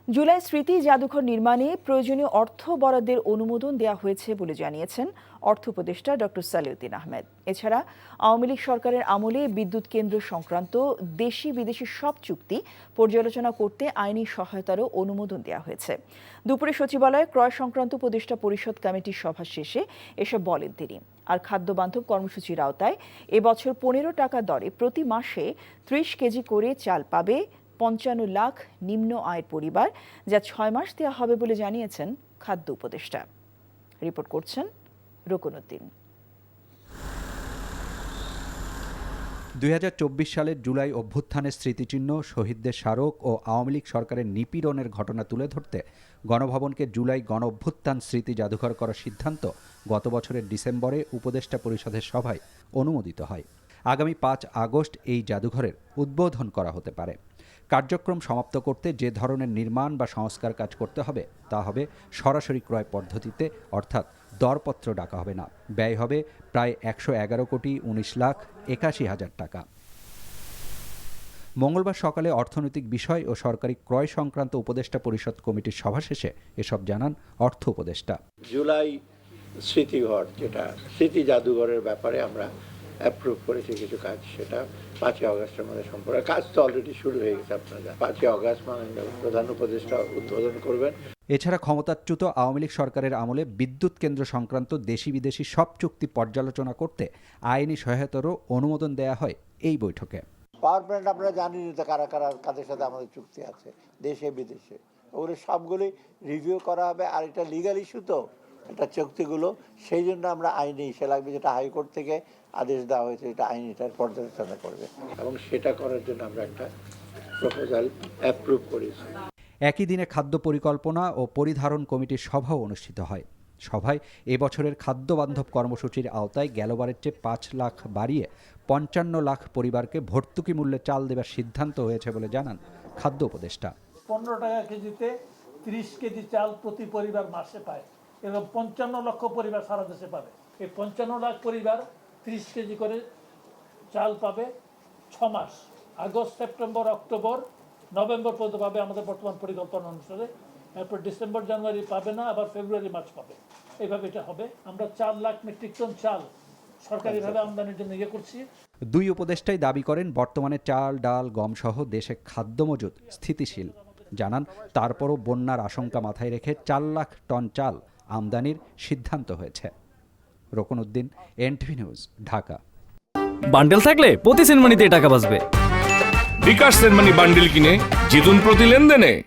জুলাই স্মৃতি জাদুঘর নির্মাণে প্রয়োজনীয় অর্থ বরাদ্দের অনুমোদন দেওয়া হয়েছে বলে জানিয়েছেন অর্থ উপদেষ্টা ডক্টর সালেউদ্দিন আহমেদ। এছাড়া আওয়ামী লীগ সরকারের আমলে বিদ্যুৎ কেন্দ্র সংক্রান্ত দেশি বিদেশি সব চুক্তি পর্যালোচনা করতে আইনি সহায়তারও অনুমোদন দেওয়া হয়েছে। দুপুরে সচিবালয়ে ক্রয় সংক্রান্ত উপদেষ্টা পরিষদ কমিটির সভা শেষে এসব বলেন তিনি। আর খাদ্য বান্ধব কর্মসূচির আওতায় এবছর 15 টাকা দরে প্রতি মাসে 30 কেজি করে চাল পাবে 55 লাখ নিম্ন আয়ের পরিবার, যা 6 মাস দেওয়া হবে বলে জানিয়েছেন খাদ্য উপদেষ্টা। রিপোর্ট করছেন রুকনউদ্দিন। 2024 সালের জুলাই অভ্যুত্থানের স্মৃতিচিহ্ন, শহীদদের স্মারক ও আওয়ামী লীগ সরকারের নিপীড়নের ঘটনা তুলে ধরতে গণভবনকে জুলাই গণঅভ্যুত্থান স্মৃতি জাদুঘর করার সিদ্ধান্ত গত বছরের ডিসেম্বরে উপদেষ্টা পরিষদের সভায় অনুমোদিত হয়। আগামী 5 আগস্ট এই জাদুঘরের উদ্বোধন করা হতে পারে। কার্যক্রম সমাপ্ত করতে যে ধরনের নির্মাণ বা সংস্কার কাজ করতে হবে তা হবে সরাসরি ক্রয় পদ্ধতিতে, অর্থাৎ দরপত্র ডাকা হবে না। ব্যয় হবে প্রায় 111,19,81,000 টাকা। মঙ্গলবার সকালে অর্থনৈতিক বিষয় ও সরকারি ক্রয় সংক্রান্ত উপদেষ্টা পরিষদ কমিটির সভা শেষে এসব জানান অর্থ উপদেষ্টা। জুলাই স্মৃতিঘর, যেটা স্মৃতি জাদুঘরের ব্যাপারে আমরা অ্যাপ্রুভ করেছি কিছু কাজ, সেটা 5 আগস্টের মধ্যে সম্পূর্ণ কাজ তো অলরেডি শুরু হয়ে গেছে। আপনারা 5 আগস্ট মাননীয় প্রধান উপদেষ্টা উদ্বোধন করবেন। এছাড়া ক্ষমতাচ্যুত আওয়ামী লীগ সরকারের আমলে বিদ্যুৎ কেন্দ্র সংক্রান্ত দেশি বিদেশি সব চুক্তি পর্যালোচনা করতে আইনি সহায়তারও অনুমোদন দেয়া হয় এই বৈঠকে। পাওয়ার প্ল্যান্ট আপনারা জানেন তো কারা কারা কাদের সাথে আমাদের চুক্তি আছে দেশে বিদেশে, ওগুলো সবগুলোই রিভিউ করা হবে। আর এটা লিগাল ইস্যু তো এটা চুক্তিগুলো, সেই জন্য আমরা আইনি ইস্যু লাগবে, যেটা হাইকোর্ট থেকে আদেশ দেওয়া হয়েছে, এটা আইন এটার পর্যালোচনা করবে এবং সেটা করার জন্য আমরা একটা প্রপোজাল অ্যাপ্রুভ করেছি। একই দিনে খাদ্য পরিকল্পনা ও পরিধারণ কমিটির সভাও অনুষ্ঠিত হয়। সভায় এবছরের খাদ্য বান্ধব কর্মসূচির আওতায় গেলবারের চেয়ে 5 লাখ বাড়িয়ে 55 লাখ পরিবারকে ভর্তুকি মূল্যে চাল দেওয়ার সিদ্ধান্ত হয়েছে বলে জানান খাদ্য উপদেষ্টা। 15 টাকা কেজিতে 30 কেজি চাল প্রতি পরিবার মাসে পায় এবং 55 লক্ষ পরিবার সারা দেশে পাবে। এই 55 লাখ পরিবার 30 কেজি করে চাল পাবে 6 মাস, আগস্ট, সেপ্টেম্বর, অক্টোবর, নভেম্বর পর্যন্ত পাবে আমাদের বর্তমান পরিকল্পনা অনুসারে। এরপর ডিসেম্বর, জানুয়ারি পাবে না, আবার ফেব্রুয়ারি, মার্চ পাবে। এইভাবে এটা হবে। আমরা 4 লাখ মেট্রিক টন চাল সরকারিভাবে আমদানির জন্য করছি। দুই উপদেষ্টাই দাবি করেন বর্তমানে চাল, ডাল, গম সহ দেশে খাদ্য মজুদ স্থিতিশীল। জানান তারপরও বন্যার আশঙ্কা মাথায় রেখে 4 লাখ টন চাল আমদানির সিদ্ধান্ত হয়েছে। রুকনউদ্দিন, এনটিভি নিউজ, ঢাকা। বান্ডেল থাকলে প্রতি সেনমানিতে টাকা বাঁচবে। বিকাশ সেনমানি বান্ডেল কিনে জিতুন প্রতি লেনদেনে।